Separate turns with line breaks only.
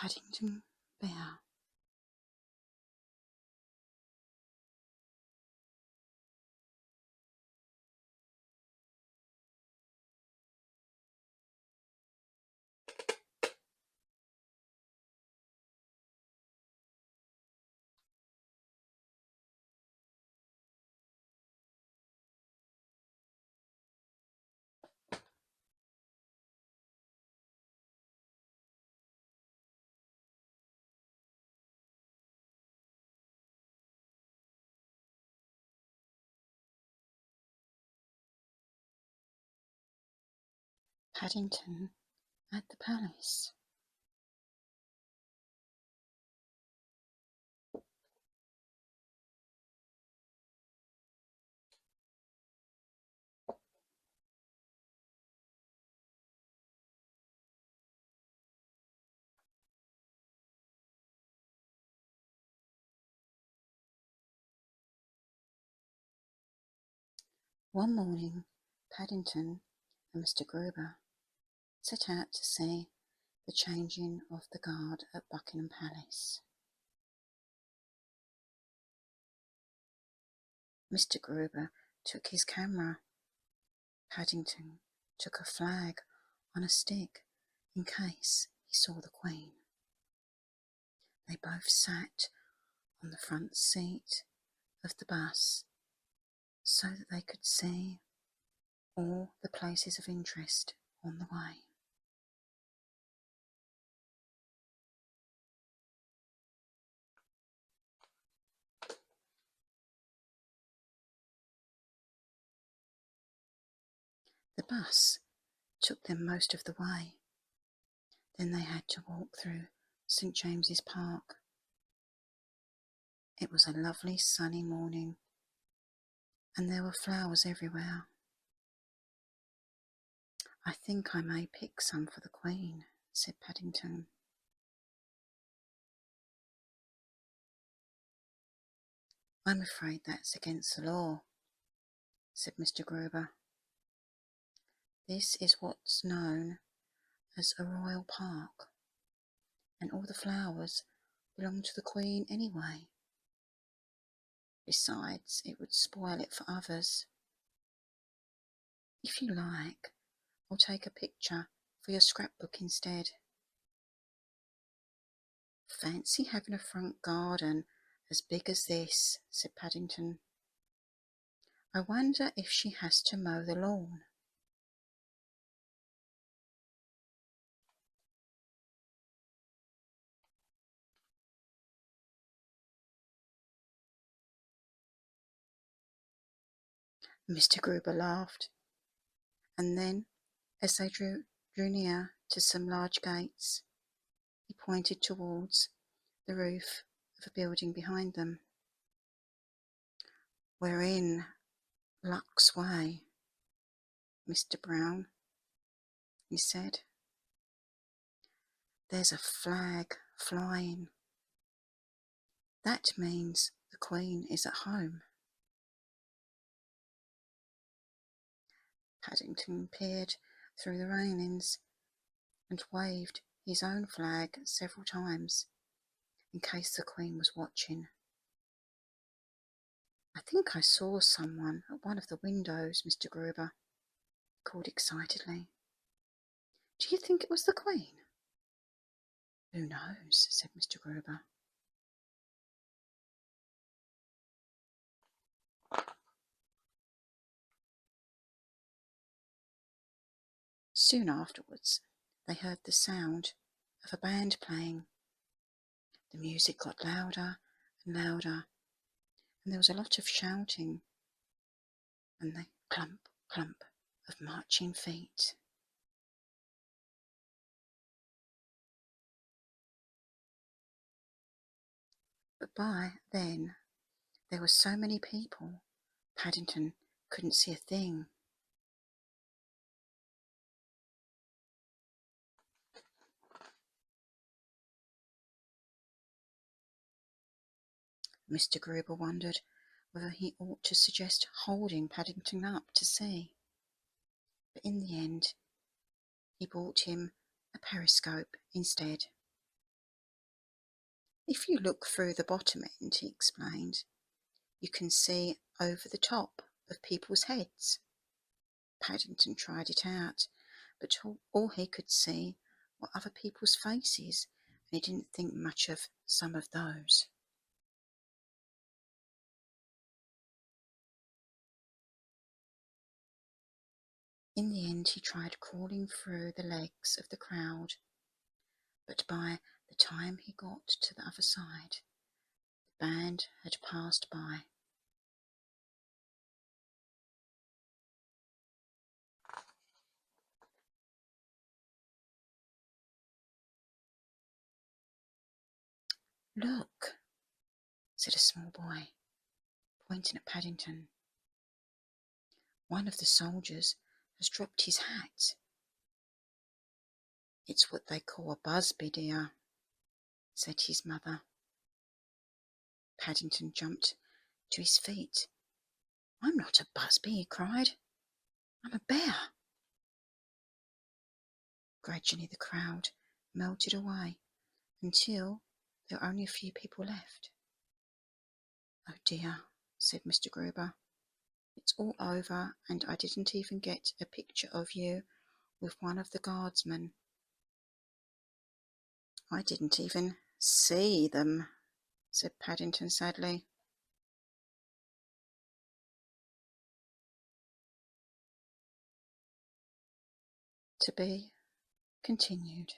Paddington Bear. Paddington at the palace. One morning, Paddington and Mr. Gruber set out to see the changing of the guard at Buckingham Palace. Mr. Gruber took his camera. Paddington took a flag on a stick in case he saw the Queen. They both sat on the front seat of the bus so that they could see all the places of interest on the way. The bus took them most of the way. Then they had to walk through St. James's Park. It was a lovely sunny morning, and there were flowers everywhere. "I think I may pick some for the Queen," said Paddington. "I'm afraid that's against the law," said Mr. Gruber. "This is what's known as a royal park, and all the flowers belong to the Queen anyway. Besides, it would spoil it for others. If you like, I'll take a picture for your scrapbook instead." "Fancy having a front garden as big as this," said Paddington. "I wonder if she has to mow the lawn." Mr. Gruber laughed, and then, as they drew near to some large gates, he pointed towards the roof of a building behind them. "We're in Luck's Way, Mr. Brown," he said. "There's a flag flying. That means the Queen is at home." Paddington peered through the railings and waved his own flag several times in case the Queen was watching. "I think I saw someone at one of the windows," Mr. Gruber called excitedly. "Do you think it was the Queen?" "Who knows?" said Mr. Gruber. Soon afterwards, they heard the sound of a band playing. The music got louder and louder, and there was a lot of shouting and the clump, clump of marching feet. But by then, there were so many people, Paddington couldn't see a thing. Mr. Gruber wondered whether he ought to suggest holding Paddington up to see, but in the end he bought him a periscope instead. If you look through the bottom end, he explained, you can see over the top of people's heads. Paddington tried it out, but all he could see were other people's faces, and he didn't think much of some of those. In the end, he tried crawling through the legs of the crowd, but by the time he got to the other side, the band had passed by. "Look," said a small boy, pointing at Paddington. "One of the soldiers has dropped his hat." "It's what they call a busby, dear," said his mother. Paddington jumped to his feet. "I'm not a busby," he cried. "I'm a bear." Gradually the crowd melted away until there were only a few people left. "Oh dear," said Mr. Gruber. "It's all over, and I didn't even get a picture of you with one of the guardsmen." "I didn't even see them," said Paddington sadly. To be continued.